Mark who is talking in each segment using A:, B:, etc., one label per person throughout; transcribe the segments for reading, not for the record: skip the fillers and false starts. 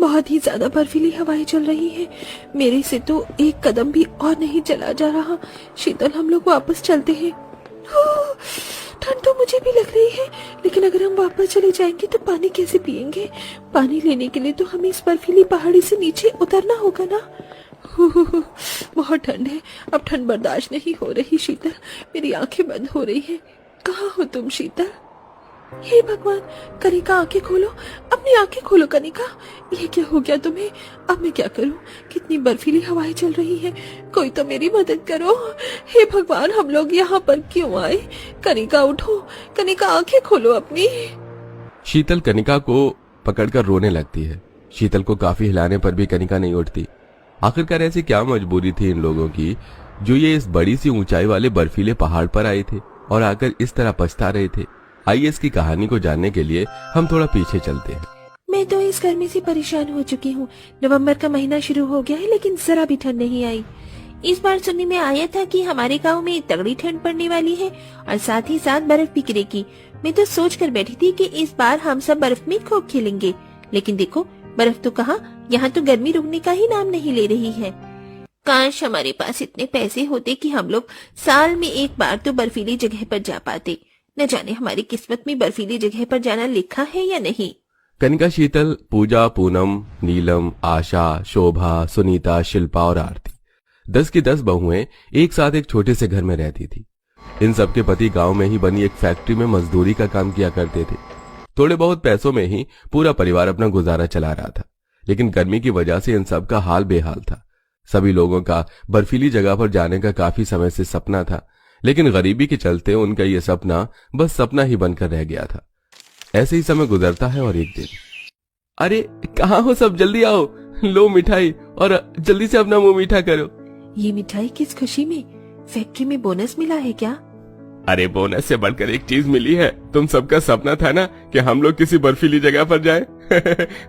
A: बहुत ही ज्यादा बर्फीली हवाएं चल रही हैं। मेरे से तो एक कदम भी और नहीं चला जा रहा। शीतल, हम लोग वापस चलते हैं। ठंड तो मुझे भी लग रही है, लेकिन अगर हम वापस चले जाएंगे तो पानी कैसे पिएंगे? पानी लेने के लिए तो हमें इस बर्फीली पहाड़ी से नीचे उतरना होगा ना। बहुत ठंड है, अब ठंड बर्दाश्त नहीं हो रही। शीतल, मेरी आंखें बंद हो रही हैं। कहाँ हो तुम शीतल? हे भगवान, कनिका आंखें खोलो, अपनी आंखें खोलो कनिका। ये क्या हो गया तुम्हें? अब मैं क्या करूं? कितनी बर्फीली हवाएं चल रही हैं। कोई तो मेरी मदद करो। हे भगवान, हम लोग यहाँ पर क्यों आए? कनिका उठो, कनिका आंखें खोलो अपनी।
B: शीतल कनिका को पकड़कर रोने लगती है। शीतल को काफी हिलाने पर भी कनिका नहीं उठती। आखिरकार ऐसी क्या मजबूरी थी इन लोगों की जो ये इस बड़ी सी ऊंचाई वाले बर्फीले पहाड़ पर आए थे और आकर इस तरह पछता रहे थे। आइए इसकी कहानी को जानने के लिए हम थोड़ा पीछे चलते हैं।
A: मैं तो इस गर्मी से परेशान हो चुकी हूँ। नवंबर का महीना शुरू हो गया है, लेकिन जरा भी ठंड नहीं आई। इस बार सुनने में आया था कि हमारे गांव में तगड़ी ठंड पड़ने वाली है और साथ ही साथ बर्फ भी गिरेगी। मैं तो सोच कर बैठी थी कि इस बार हम सब बर्फ में खूब खेलेंगे, लेकिन देखो बर्फ तो कहाँ, यहाँ तो गर्मी रुकने का ही नाम नहीं ले रही है। काश हमारे पास इतने पैसे होते कि हम लोग साल में एक बार तो बर्फीली जगह पर जा पाते। न जाने हमारी किस्मत में बर्फीली जगह पर जाना लिखा है या नहीं।
B: कनिका, शीतल, पूजा, पूनम, नीलम, आशा, शोभा, सुनीता, शिल्पा और आरती 10 की 10 बहुएं एक साथ एक छोटे से घर में रहती थी। इन सबके पति गांव में ही बनी एक फैक्ट्री में मजदूरी का काम किया करते थे। थोड़े बहुत पैसों में ही पूरा परिवार अपना गुजारा चला रहा था, लेकिन गर्मी की वजह से इन सब का हाल बेहाल था। सभी लोगों का बर्फीली जगह पर जाने का काफी समय से सपना था, लेकिन गरीबी के चलते उनका ये सपना बस सपना ही बनकर रह गया था। ऐसे ही समय गुजरता है और एक दिन, अरे कहाँ हो सब, जल्दी आओ, लो मिठाई और जल्दी से अपना मुंह मीठा करो।
A: ये मिठाई किस खुशी में? फैक्ट्री में बोनस मिला है क्या?
B: अरे बोनस से बढ़कर एक चीज मिली है। तुम सबका सपना था ना कि हम लोग किसी बर्फीली जगह पर जाएं।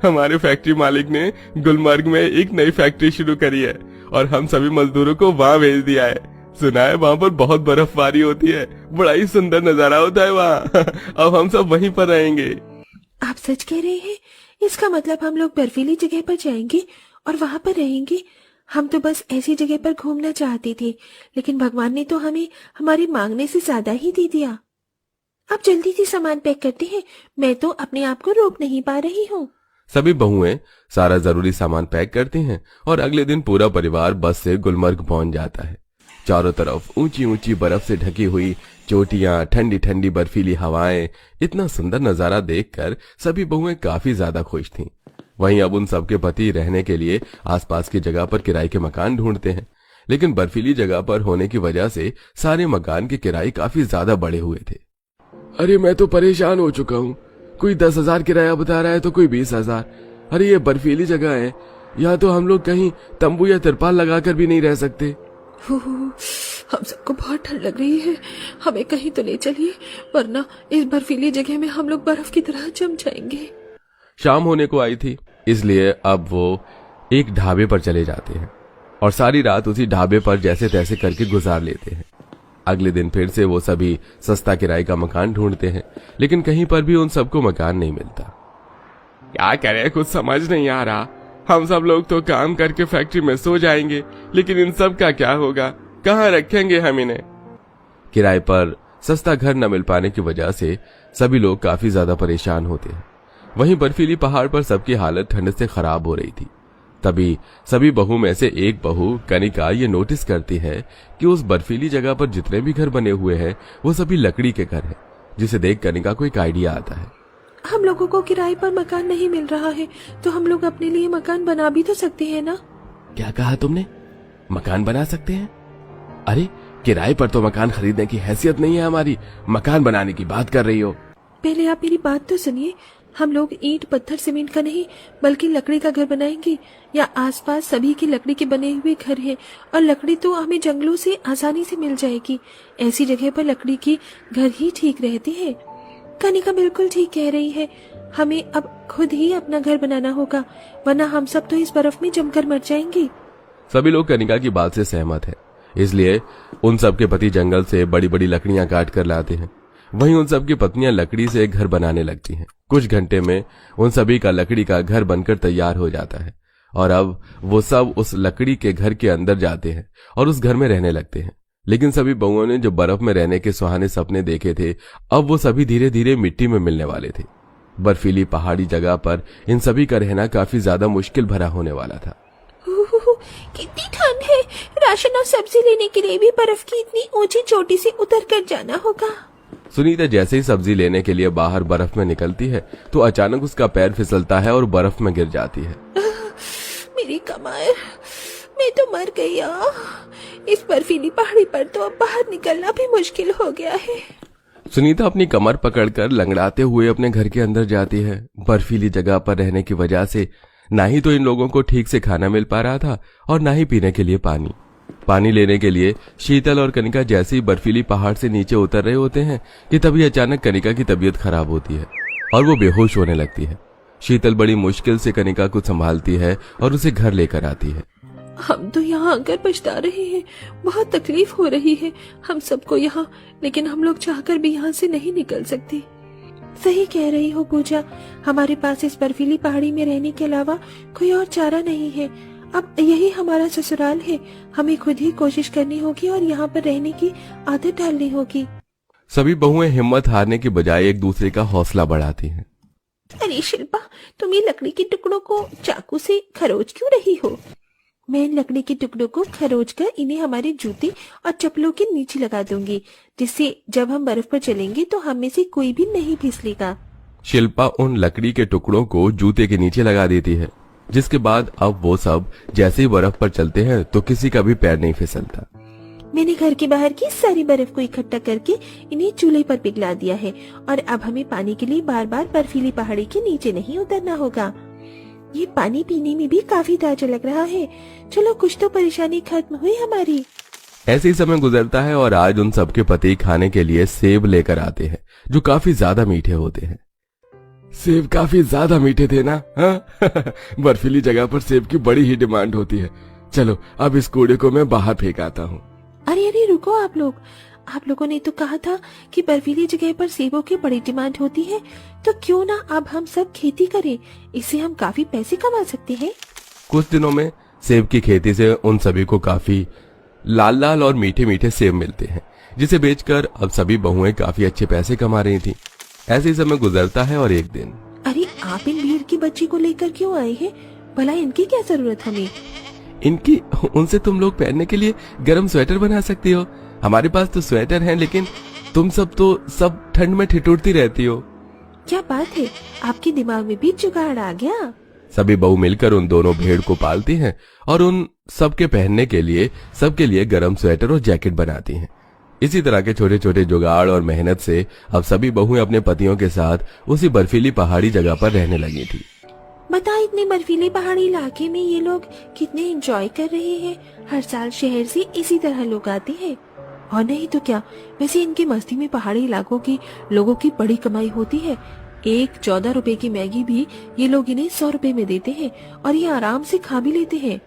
B: हमारे फैक्ट्री मालिक ने गुलमर्ग में एक नई फैक्ट्री शुरू करी है और हम सभी मजदूरों को वहाँ भेज दिया है। सुना है वहाँ पर बहुत बर्फबारी होती है, बड़ा ही सुंदर नजारा होता है वहाँ। अब हम सब वहीं पर रहेंगे।
A: आप सच कह रहे हैं? इसका मतलब हम लोग बर्फीली जगह पर जाएंगे और वहाँ पर रहेंगे। हम तो बस ऐसी जगह पर घूमना चाहते थे, लेकिन भगवान ने तो हमें हमारी मांगने से ज्यादा ही दे दिया। अब जल्दी से सामान पैक करते हैं, मैं तो अपने आप को रोक नहीं पा रही हूँ।
B: सभी बहुएं सारा जरूरी सामान पैक करती हैं और अगले दिन पूरा परिवार बस से गुलमर्ग पहुंच जाता है। चारों तरफ ऊंची ऊंची बर्फ से ढकी हुई चोटियां, ठंडी ठंडी बर्फीली हवाएं, इतना सुंदर नजारा देखकर सभी बहुएं काफी ज्यादा खुश थीं। वहीं अब उन सबके पति रहने के लिए आसपास की जगह पर किराए के मकान ढूंढते हैं, लेकिन बर्फीली जगह पर होने की वजह से सारे मकान के किराए काफी ज्यादा बढ़े हुए थे। अरे मैं तो परेशान हो चुका हूँ। कोई 10,000 किराया बता रहा है तो कोई 20,000। अरे ये बर्फीली जगह है, यहाँ तो हम लोग कहीं तंबू या तिरपाल लगाकर भी नहीं रह सकते।
A: हम सबको बहुत ठंड लग रही है, हमें कहीं तो ले चलिए, वरना इस बर्फीली जगह में हम लोग बर्फ की तरह जम जाएंगे।
B: शाम होने को आई थी, इसलिए अब वो एक ढाबे पर चले जाते हैं और सारी रात उसी ढाबे पर जैसे तैसे करके गुजार लेते हैं। अगले दिन फिर से वो सभी सस्ता किराए का मकान ढूंढते हैं, लेकिन कहीं पर भी उन सबको मकान नहीं मिलता। क्या करें, कुछ समझ नहीं आ रहा। हम सब लोग तो काम करके फैक्ट्री में सो जाएंगे, लेकिन इन सब का क्या होगा, कहाँ रखेंगे हम इन्हें। किराए पर सस्ता घर न मिल पाने की वजह से सभी लोग काफी ज्यादा परेशान होते हैं। वहीं बर्फीली पहाड़ पर सबकी हालत ठंड से खराब हो रही थी। तभी सभी बहू में से एक बहू कनिका ये नोटिस करती है कि उस बर्फीली जगह पर जितने भी घर बने हुए हैं वो सभी लकड़ी के घर हैं, जिसे देख कनिका को एक आइडिया आता है।
A: हम लोगों को किराए पर मकान नहीं मिल रहा है, तो हम लोग अपने लिए मकान बना भी तो सकते हैं ना?
B: क्या कहा तुमने? मकान बना सकते हैं? अरे किराए पर तो मकान खरीदने की हैसियत नहीं है हमारी, मकान बनाने की बात कर रही हो।
A: पहले आप मेरी बात तो सुनिए। हम लोग ईंट पत्थर सीमेंट का नहीं बल्कि लकड़ी का घर बनाएंगे। या आसपास सभी के लकड़ी के बने हुए घर हैं और लकड़ी तो हमें जंगलों से आसानी से मिल जाएगी। ऐसी जगह पर लकड़ी के घर ही ठीक रहते हैं। कनिका बिल्कुल ठीक कह रही है, हमें अब खुद ही अपना घर बनाना होगा, वरना हम सब तो इस बर्फ में जमकर मर जाएंगे।
B: सभी लोग कनिका की बात से सहमत हैं, इसलिए उन सबके पति जंगल से बड़ी बड़ी लकड़ियां काट कर लाते हैं। वहीं उन सब की पत्नियां लकड़ी से एक घर बनाने लगती हैं। कुछ घंटे में उन सभी का लकड़ी का घर बनकर तैयार हो जाता है और अब वो सब उस लकड़ी के घर के अंदर जाते हैं और उस घर में रहने लगते हैं। लेकिन सभी बहुओं ने जो बर्फ में रहने के सुहाने सपने देखे थे, अब वो सभी धीरे धीरे मिट्टी में मिलने वाले थे। बर्फीली पहाड़ी जगह पर इन सभी का रहना काफी ज्यादा मुश्किल भरा होने वाला था।
A: कितनी ठंड है। राशन और सब्जी लेने के लिए भी बर्फ की इतनी ऊंची चोटी से उतर कर जाना होगा।
B: सुनीता जैसे ही सब्जी लेने के लिए बाहर बर्फ में निकलती है तो अचानक उसका पैर फिसलता है और बर्फ में गिर जाती है।
A: मेरी कमर, मैं तो मर गई। इस बर्फीली पहाड़ी पर तो अब बाहर निकलना भी मुश्किल हो गया है।
B: सुनीता अपनी कमर पकड़कर लंगड़ाते हुए अपने घर के अंदर जाती है। बर्फीली जगह पर रहने की वजह से ना ही तो इन लोगों को ठीक से खाना मिल पा रहा था और ना ही पीने के लिए पानी लेने के लिए शीतल और कनिका जैसे ही बर्फीली पहाड़ से नीचे उतर रहे होते हैं कि तभी अचानक कनिका की तबीयत खराब होती है और वो बेहोश होने लगती है। शीतल बड़ी मुश्किल से कनिका को संभालती है और उसे घर लेकर आती है।
A: हम तो यहाँ आकर पछता रहे हैं, बहुत तकलीफ हो रही है हम सबको यहाँ, लेकिन हम लोग चाहकर भी यहाँ से नहीं निकल सकते। सही कह रही हो पूजा, हमारे पास इस बर्फीली पहाड़ी में रहने के अलावा कोई और चारा नहीं है। अब यही हमारा ससुराल है, हमें खुद ही कोशिश करनी होगी और यहाँ पर रहने की आदत डालनी होगी।
B: सभी बहुएं हिम्मत हारने की बजाय एक दूसरे का हौसला बढ़ाती हैं।
A: अरे शिल्पा, तुम ये लकड़ी के टुकड़ों को चाकू से खरोच क्यों रही हो? मैं इन लकड़ी के टुकड़ों को खरोच कर इन्हें हमारे जूते और चप्पलों के नीचे लगा दूंगी, जिससे जब हम बर्फ पर चलेंगे तो हम में से कोई भी नहीं फिसलेगा।
B: शिल्पा उन लकड़ी के टुकड़ों को जूते के नीचे लगा देती है, जिसके बाद अब वो सब जैसे ही बर्फ पर चलते हैं तो किसी का भी पैर नहीं फिसलता।
A: मैंने घर के बाहर की सारी बर्फ को इकट्ठा करके इन्हें चूल्हे पर पिघला दिया है और अब हमें पानी के लिए बार बार बर्फीली पहाड़ी के नीचे नहीं उतरना होगा। ये पानी पीने में भी काफी ताजा लग रहा है। चलो, कुछ तो परेशानी खत्म हुई हमारी।
B: ऐसे ही समय गुजरता है और आज उन सबके पति खाने के लिए सेब लेकर आते हैं, जो काफी ज्यादा मीठे होते हैं। सेब काफी ज्यादा मीठे थे ना? हाँ? बर्फीली जगह पर सेब की बड़ी ही डिमांड होती है। चलो, अब इस कूड़े को मैं बाहर फेंक आता हूँ।
A: अरे अरे रुको, आप लोगों ने तो कहा था कि बर्फीली जगह पर सेबों की बड़ी डिमांड होती है, तो क्यों ना अब हम सब खेती करें, इससे हम काफी पैसे कमा सकते हैं।
B: कुछ दिनों में सेब की खेती से उन सभी को काफी लाल लाल और मीठे मीठे सेब मिलते हैं, जिसे बेचकर अब सभी बहुएं काफी अच्छे पैसे कमा रही थी। ऐसे ही समय गुजरता है और एक दिन,
A: अरे आप इन भीड़ की बच्ची को लेकर क्यों आए हैं? भला इनकी क्या जरूरत हमें?
B: इनकी उनसे तुम लोग पहनने के लिए गर्म स्वेटर बना सकती हो। हमारे पास तो स्वेटर हैं, लेकिन तुम सब तो सब ठंड में ठिठुरती रहती हो।
A: क्या बात है, आपके दिमाग में भी जुगाड़ आ गया?
B: सभी बहू मिलकर उन दोनों भेड़ को पालती हैं और उन सबके पहनने के लिए सबके लिए गर्म स्वेटर और जैकेट बनाती हैं। इसी तरह के छोटे छोटे जुगाड़ और मेहनत से अब सभी बहुएं अपने पतियों के साथ उसी बर्फीली पहाड़ी जगह पर रहने लगी थी।
A: बता, इतने बर्फीले पहाड़ी इलाके में ये लोग कितने एंजॉय कर रहे हैं। हर साल शहर से इसी तरह लोग आते हैं, और नहीं तो क्या। वैसे इनकी मस्ती में पहाड़ी इलाकों की लोगों की बड़ी कमाई होती है। एक 14 रुपए की मैगी भी ये लोग इन्हें 100 रुपए में देते हैं और ये आराम से खा भी लेते हैं।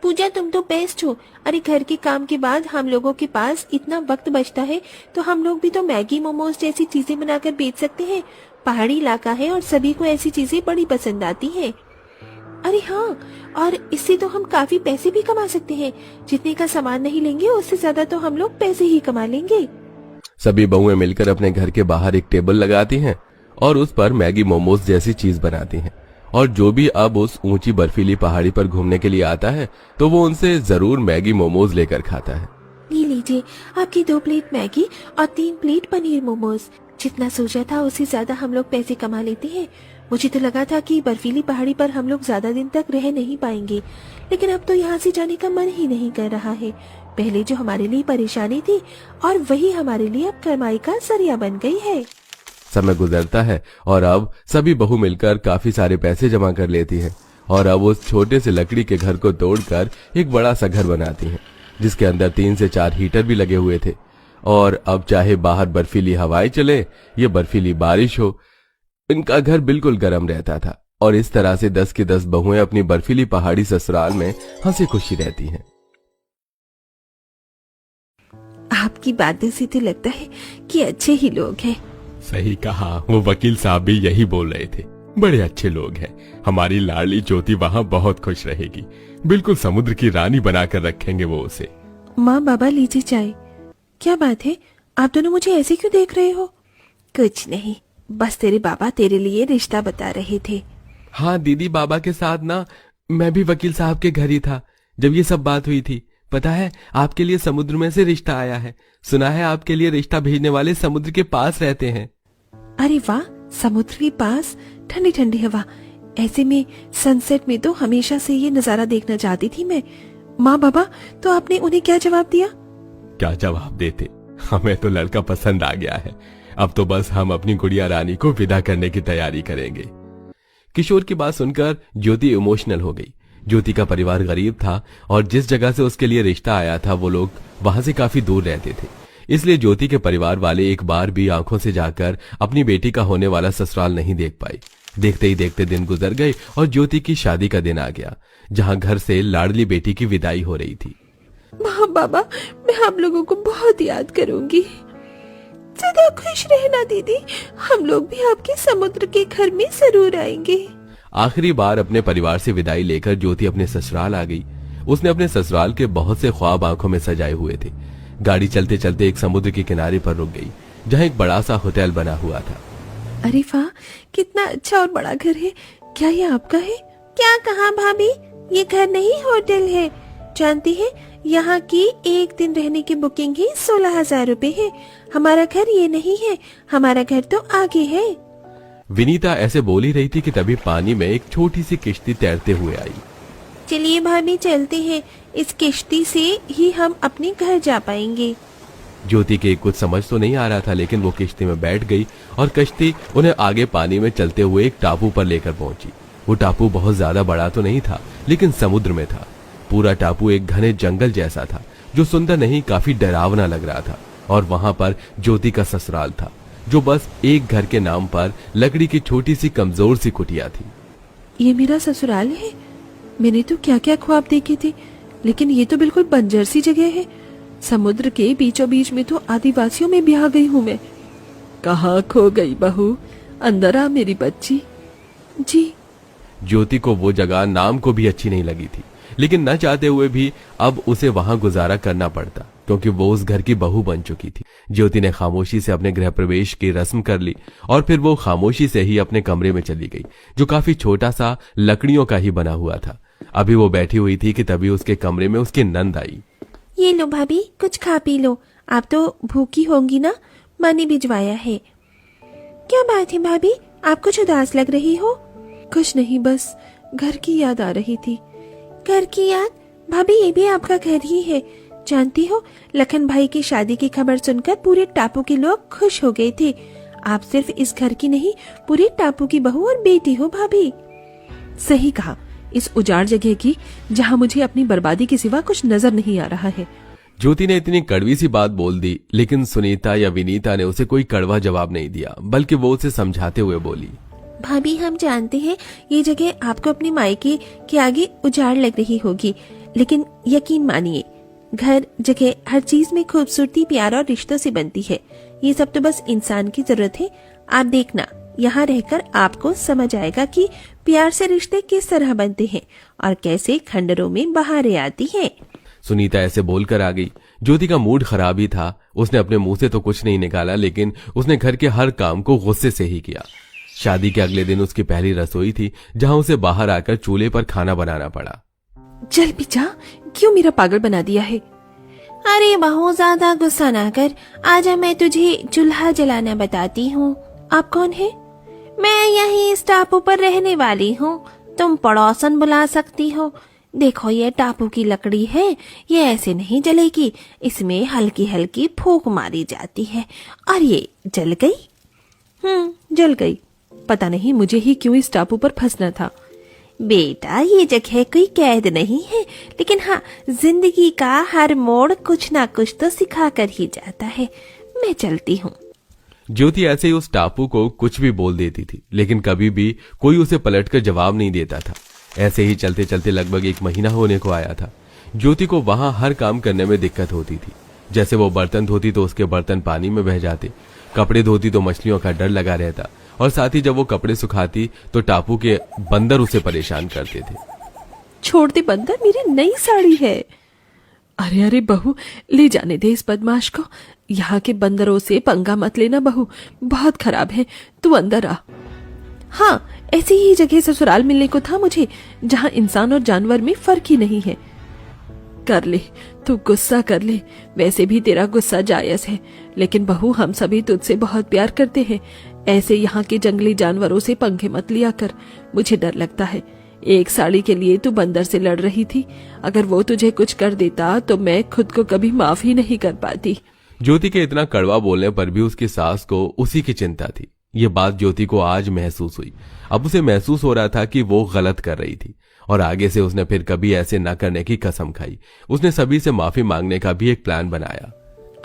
A: पूजा, तुम तो बेस्ट हो। अरे घर के काम के बाद हम लोगों के पास इतना वक्त बचता है तो हम लोग भी तो मैगी मोमोज जैसी चीजें बनाकर बेच सकते हैं। पहाड़ी इलाका है और सभी को ऐसी चीजें बड़ी पसंद आती हैं। अरे हाँ, और इससे तो हम काफी पैसे भी कमा सकते हैं। जितने का सामान नहीं लेंगे उससे ज्यादा तो हम लोग पैसे ही कमा लेंगे।
B: सभी बहुएं मिलकर अपने घर के बाहर एक टेबल लगाती हैं और उस पर मैगी मोमोज जैसी चीज बनाती हैं, और जो भी अब उस ऊंची बर्फीली पहाड़ी पर घूमने के लिए आता है तो वो उनसे जरूर मैगी मोमोज लेकर खाता है।
A: ये लीजिए आपकी 2 प्लेट मैगी और 3 प्लेट पनीर मोमोज। जितना सोचा था उससे ज्यादा हम लोग पैसे कमा लेते हैं। मुझे तो लगा था कि बर्फीली पहाड़ी पर हम लोग ज्यादा दिन तक रह नहीं पाएंगे, लेकिन अब तो यहाँ से जाने का मन ही नहीं कर रहा है। पहले जो हमारे लिए परेशानी थी और वही हमारे लिए अब कमाई का जरिया बन गई है।
B: समय गुजरता है और अब सभी बहू मिलकर काफी सारे पैसे जमा कर लेती हैं और अब उस छोटे से लकड़ी के घर को तोड़कर एक बड़ा सा घर बनाती हैं, जिसके अंदर 3 से 4 हीटर भी लगे हुए थे। और अब चाहे बाहर बर्फीली हवाएं चले या बर्फीली बारिश हो, इनका घर बिल्कुल गर्म रहता था। और इस तरह से 10 की 10 बहुएं अपनी बर्फीली पहाड़ी ससुराल में हंसी खुशी रहती हैं।
A: आपकी बातों से तो लगता है कि अच्छे ही लोग हैं।
C: सही कहा, वो वकील साहब भी यही बोल रहे थे, बड़े अच्छे लोग हैं। हमारी लाडली ज्योति वहाँ बहुत खुश रहेगी, बिल्कुल समुद्र की रानी बनाकर रखेंगे वो उसे।
A: माँ बाबा लीजिए चाय। क्या बात है, आप दोनों मुझे ऐसे क्यों देख रहे हो? कुछ नहीं, बस तेरे बाबा तेरे लिए रिश्ता बता रहे थे।
B: हाँ दीदी, बाबा के साथ ना मैं भी वकील साहब के घर ही था जब ये सब बात हुई थी। पता है, आपके लिए समुद्र में से रिश्ता आया है। सुना है आपके लिए रिश्ता भेजने वाले समुद्र के पास रहते हैं।
A: अरे वाह, समुद्र के पास, ठंडी ठंडी हवा। ऐसे में सनसेट में तो हमेशा से ये नजारा देखना चाहती थी मैं। माँ बाबा, तो आपने उन्हें क्या जवाब दिया?
C: क्या जवाब देते, हमें तो लड़का पसंद आ गया है। अब तो बस हम अपनी गुड़िया रानी को विदा करने की तैयारी करेंगे।
B: किशोर की बात सुनकर ज्योति इमोशनल हो गई। ज्योति का परिवार गरीब था और जिस जगह से उसके लिए रिश्ता आया था वो लोग वहां से काफी दूर रहते थे। इसलिए ज्योति के परिवार वाले एक बार भी आंखों से जाकर अपनी बेटी का होने वाला ससुराल नहीं देख पाए। देखते ही देखते दिन गुजर गए और ज्योति की शादी का दिन आ गया, जहां घर से लाडली बेटी की विदाई हो रही थी।
A: माँ बाबा, मैं आप लोगों को बहुत याद करूंगी। सदा खुश रहना दीदी, हम लोग भी आपके समुद्र के घर में जरूर आएंगे।
B: आखिरी बार अपने परिवार से विदाई लेकर ज्योति अपने ससुराल आ गई। उसने अपने ससुराल के बहुत से ख्वाब आंखों में सजाए हुए थे। गाड़ी चलते चलते एक समुद्र के किनारे पर रुक गई, जहाँ एक बड़ा सा होटल बना हुआ था।
A: अरे वाह, कितना अच्छा और बड़ा घर है। क्या ये आपका है? क्या कहा भाभी, ये घर नहीं होटल है। जानती है, यहाँ की एक दिन रहने की बुकिंग ही 16,000 रुपए है। हमारा घर ये नहीं है, हमारा घर तो आगे है।
B: विनीता ऐसे बोल ही रही थी कि तभी पानी में एक छोटी सी किश्ती तैरते हुए आई।
A: चलिए भाभी चलते हैं, इस किश्ती से ही हम अपने घर जा पाएंगे।
B: ज्योति के कुछ समझ तो नहीं आ रहा था, लेकिन वो किश्ती में बैठ गई और कश्ती उन्हें आगे पानी में चलते हुए एक टापू पर लेकर पहुंची। वो टापू बहुत ज्यादा बड़ा तो नहीं था, लेकिन समुद्र में था। पूरा टापू एक घने जंगल जैसा था, जो सुंदर नहीं काफी डरावना लग रहा था। और वहां पर ज्योति का ससुराल था, जो बस एक घर के नाम पर लकड़ी की छोटी सी कमजोर सी कुटिया थी।
A: ये मेरा ससुराल है? मैंने तो क्या क्या ख्वाब देखे थे, लेकिन ये तो बिल्कुल बंजर सी जगह है। समुद्र के बीचों बीच में तो आदिवासियों में भी आ गई हूँ मैं। कहाँ खो गई बहू, अंदर आ मेरी बच्ची। जी।
B: ज्योति को वो जगह नाम को भी अच्छी नहीं लगी थी, लेकिन न चाहते हुए भी अब उसे वहां गुजारा करना पड़ता, क्योंकि वो उस घर की बहू बन चुकी थी। ज्योति ने खामोशी से अपने गृह प्रवेश की रस्म कर ली और फिर वो खामोशी से ही अपने कमरे में चली गई, जो काफी छोटा सा लकड़ियों का ही बना हुआ था। अभी वो बैठी हुई थी कि तभी उसके कमरे में उसकी नंद आई।
A: ये लो भाभी, कुछ खा पी लो, आप तो भूखी होंगी ना, माँ ने भिजवाया है। क्या बात है भाभी, आप कुछ उदास लग रही हो? कुछ नहीं, बस घर की याद आ रही थी। घर की याद? भाभी, ये भी आपका घर ही है। जानती हो, लखन भाई की शादी की खबर सुनकर पूरे टापू के लोग खुश हो गए थे। आप सिर्फ इस घर की नहीं, पूरे टापू की बहू और बेटी हो भाभी। सही कहा, इस उजाड़ जगह की, जहाँ मुझे अपनी बर्बादी के सिवा कुछ नजर नहीं आ रहा है।
B: ज्योति ने इतनी कड़वी सी बात बोल दी, लेकिन सुनीता या विनीता ने उसे कोई कड़वा जवाब नहीं दिया, बल्कि वो उसे समझाते हुए बोली।
A: भाभी, हम जानते हैं ये जगह आपको अपनी मायके के आगे उजाड़ लग रही होगी, लेकिन यकीन मानिए, घर, जगह, हर चीज में खूबसूरती प्यार और रिश्तों से बनती है। ये सब तो बस इंसान की जरूरत है। आप देखना, यहाँ रहकर आपको समझ आएगा कि प्यार से रिश्ते किस तरह बनते हैं और कैसे खंडरों में बहारें आती हैं।
B: सुनीता ऐसे बोलकर आ गई। ज्योति का मूड खराब ही था। उसने अपने मुंह से तो कुछ नहीं निकाला, लेकिन उसने घर के हर काम को गुस्से से ही किया। शादी के अगले दिन उसकी पहली रसोई थी, जहां उसे बाहर आकर चूल्हे पर खाना बनाना पड़ा।
A: चल पिचा, क्यों मेरा पागल बना दिया है? अरे बहुत ज्यादा गुस्सा ना कर, आजा मैं तुझे चूल्हा जलाना बताती हूँ। आप कौन है? मैं यही इस टापू पर रहने वाली हूँ, तुम पड़ोसन बुला सकती हो। देखो, ये टापू की लकड़ी है, ये ऐसे नहीं जलेगी, इसमें हल्की हल्की फूंक मारी जाती है और ये जल गई। जल गई। पता नहीं मुझे ही क्यों इस टापू पर फंसना था। बेटा, ये जगह कोई कैद नहीं है, लेकिन हाँ, जिंदगी का हर मोड़ कुछ ना कुछ तो सिखा कर ही जाता है। मैं चलती हूँ।
B: ज्योति ऐसे ही उस टापू को कुछ भी बोल देती थी, लेकिन कभी भी कोई उसे पलटकर जवाब नहीं देता था। ऐसे ही चलते चलते लगभग 1 महीना होने को आया था। ज्योति को वहां हर काम करने में दिक्कत होती थी। जैसे वो बर्तन धोती तो उसके बर्तन पानी में बह जाते, कपड़े धोती तो मछलियों का डर लगा रहता, और साथ ही जब वो कपड़े सुखाती तो टापू के बंदर उसे परेशान करते थे।
A: छोड़ दे बंदर, मेरी नई साड़ी है। अरे अरे बहू, ले जाने दे इस बदमाश को। यहाँ के बंदरों से पंगा मत लेना बहू, बहुत खराब है। तू अंदर आ। हाँ, ऐसी ही जगह ससुराल मिलने को था मुझे, जहाँ इंसान और जानवर में फर्क ही नहीं है। कर ले, तू गुस्सा कर ले, वैसे भी तेरा गुस्सा जायज है, लेकिन बहू हम सभी तुझसे बहुत प्यार करते हैं। ऐसे यहाँ के जंगली जानवरों से पंखे मत लिया कर, मुझे डर लगता है। एक साड़ी के लिए तू बंदर से लड़ रही थी, अगर वो तुझे कुछ कर देता तो मैं खुद को कभी माफ ही नहीं कर पाती।
B: ज्योति के इतना कड़वा बोलने पर भी उसकी सास को उसी की चिंता थी। ये बात ज्योति को आज महसूस हुई। अब उसे महसूस हो रहा था कि वो गलत कर रही थी, और आगे से उसने फिर कभी ऐसे न करने की कसम खाई। उसने सभी से माफी मांगने का भी एक प्लान बनाया।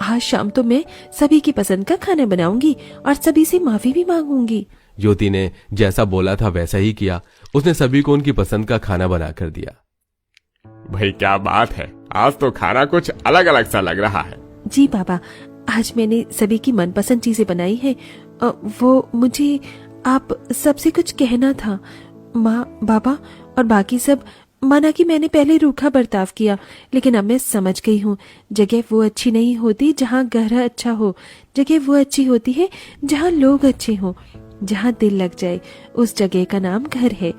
A: आज शाम तो मैं सभी की पसंद का खाना बनाऊंगी और सभी से माफी भी मांगूंगी।
B: ज्योति ने जैसा बोला था वैसा ही किया। उसने सभी को उनकी पसंद का खाना बना कर दिया।
C: भाई क्या बात है, आज तो खाना कुछ अलग अलग सा लग रहा है।
A: जी पापा, आज मैंने सभी की मनपसंद चीजें बनाई है। वो मुझे आप सबसे कुछ कहना था। माँ, बाबा और बाकी सब, माना कि मैंने पहले रूखा बर्ताव किया, लेकिन अब मैं समझ गई हूँ जगह वो अच्छी नहीं होती जहाँ घर अच्छा हो। जगह वो अच्छी होती है जहाँ लोग अच्छे हों, जहाँ दिल लग जाए। उस जगह का नाम घर है,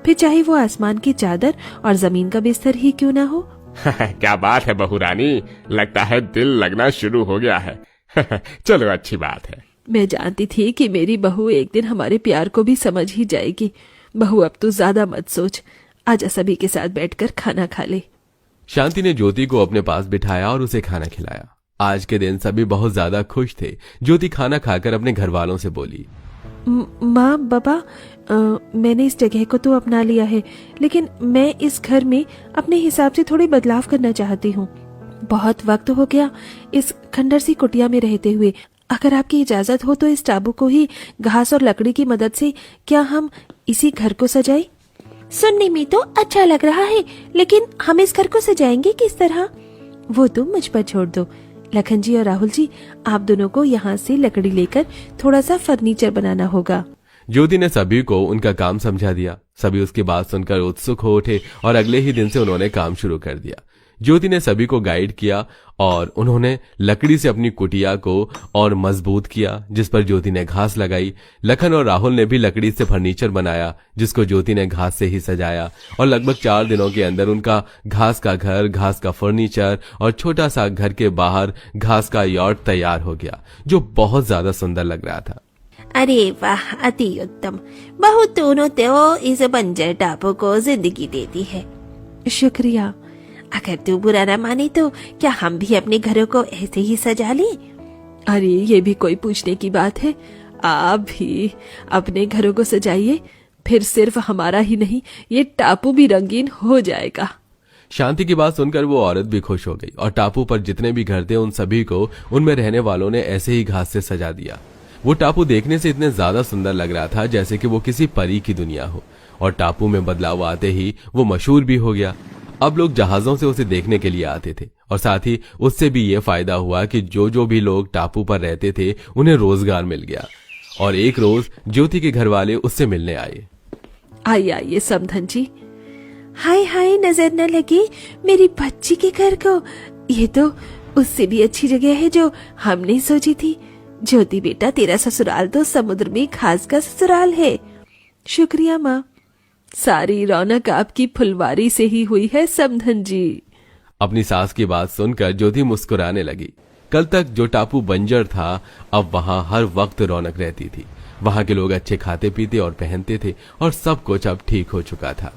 A: फिर चाहे वो आसमान की चादर और जमीन का बिस्तर ही क्यों ना हो।
C: क्या बात है बहू रानी, लगता है दिल लगना शुरू हो गया है। चलो अच्छी बात है।
A: मैं जानती थी कि मेरी बहू एक दिन हमारे प्यार को भी समझ ही जाएगी। बहू अब तू ज्यादा मत सोच, आजा सभी के साथ बैठकर खाना खा ले।
B: शांति ने ज्योति को अपने पास बिठाया और उसे खाना खिलाया। आज के दिन सभी बहुत ज्यादा खुश थे। ज्योति खाना खाकर अपने घर वालों से बोली,
A: माँ, बाबा, मैंने इस जगह को तो अपना लिया है, लेकिन मैं इस घर में अपने हिसाब से थोड़े बदलाव करना चाहती हूँ। बहुत वक्त हो गया इस खंडर सी कुटिया में रहते हुए। अगर आपकी इजाजत हो तो इस टाबू को ही घास और लकड़ी की मदद से क्या हम इसी घर को सजाएं? सुनने में तो अच्छा लग रहा है, लेकिन हम इस घर को सजाएंगे किस तरह? वो तुम मुझ पर छोड़ दो। लखन जी और राहुल जी, आप दोनों को यहाँ से लकड़ी लेकर थोड़ा सा फर्नीचर बनाना होगा।
B: ज्योति ने सभी को उनका काम समझा दिया। सभी उसकी बात सुनकर उत्सुक हो उठे और अगले ही दिन से उन्होंने काम शुरू कर दिया। ज्योति ने सभी को गाइड किया और उन्होंने लकड़ी से अपनी कुटिया को और मजबूत किया, जिस पर ज्योति ने घास लगाई। लखन और राहुल ने भी लकड़ी से फर्नीचर बनाया, जिसको ज्योति ने घास से ही सजाया, और लगभग 4 दिनों के अंदर उनका घास का घर, घास का फर्नीचर और छोटा सा घर के बाहर घास का यॉट तैयार हो गया, जो बहुत ज्यादा सुंदर लग रहा था।
D: अरे वाह, अति उत्तम। बहू दोनों तो इस बंजर टापू को जिंदगी देती है।
A: शुक्रिया।
D: अगर तू बुरा न माने तो क्या हम भी अपने घरों को ऐसे ही सजा लें?
A: अरे ये भी कोई पूछने की बात है। आप भी अपने घरों को सजाइए, फिर सिर्फ हमारा ही नहीं, ये टापू भी रंगीन हो जाएगा।
B: शांति की बात सुनकर वो औरत भी खुश हो गई और टापू पर जितने भी घर थे उन सभी को उनमें रहने वालों ने ऐसे ही घास से सजा दिया। वो टापू देखने से इतने ज्यादा सुंदर लग रहा था जैसे कि वो किसी परी की दुनिया हो, और टापू में बदलाव आते ही वो मशहूर भी हो गया। अब लोग जहाजों से उसे देखने के लिए आते थे, और साथ ही उससे भी ये फायदा हुआ कि जो भी लोग टापू पर रहते थे उन्हें रोजगार मिल गया। और एक रोज ज्योति के घर वाले उससे मिलने आए।
A: आइए आइए समधन जी।
D: हाय हाय, नजर न लगे मेरी बच्ची के घर को।
A: ये तो उससे भी अच्छी जगह है जो हमने सोची थी। ज्योति बेटा, तेरा ससुराल तो समुद्र में घास का ससुराल है। शुक्रिया माँ। सारी रौनक आपकी फुलवारी से ही हुई है समधन जी।
B: अपनी सास की बात सुनकर ज्योति मुस्कुराने लगी। कल तक जो टापू बंजर था, अब वहां हर वक्त रौनक रहती थी। वहां के लोग अच्छे खाते पीते और पहनते थे, और सब कुछ अब ठीक हो चुका था।